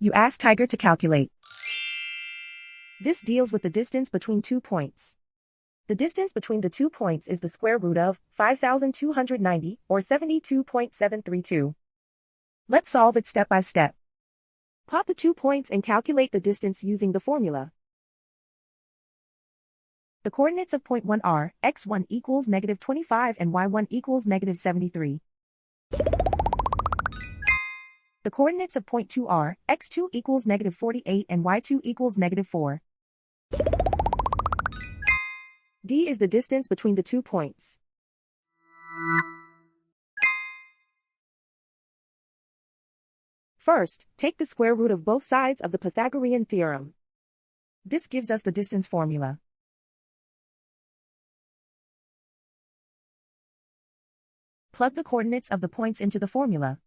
You ask Tiger to calculate. This deals with the distance between 2 points. The distance between the 2 points is the square root of 5,290, or 72.732. Let's solve it step by step. Plot the 2 points and calculate the distance using the formula. The coordinates of point 1 are x1 equals -25 and y1 equals -73. The coordinates of point 2 are x2 equals -48 and y2 equals -4. D is the distance between the 2 points. First, take the square root of both sides of the Pythagorean theorem. This gives us the distance formula. Plug the coordinates of the points into the formula.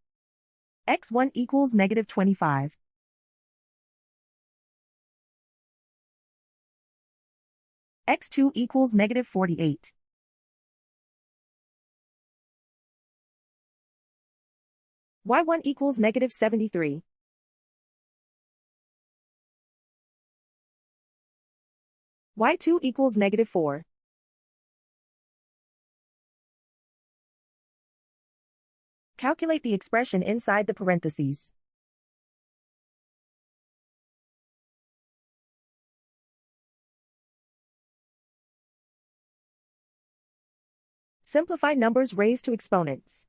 x1 equals -25. x2 equals -48. y1 equals -73. y2 equals -4. Calculate the expression inside the parentheses. Simplify numbers raised to exponents.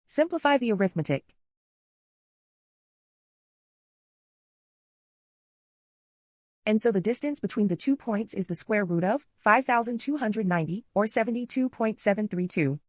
Simplify the arithmetic. And so the distance between the 2 points is the square root of 5,290, or 72.732.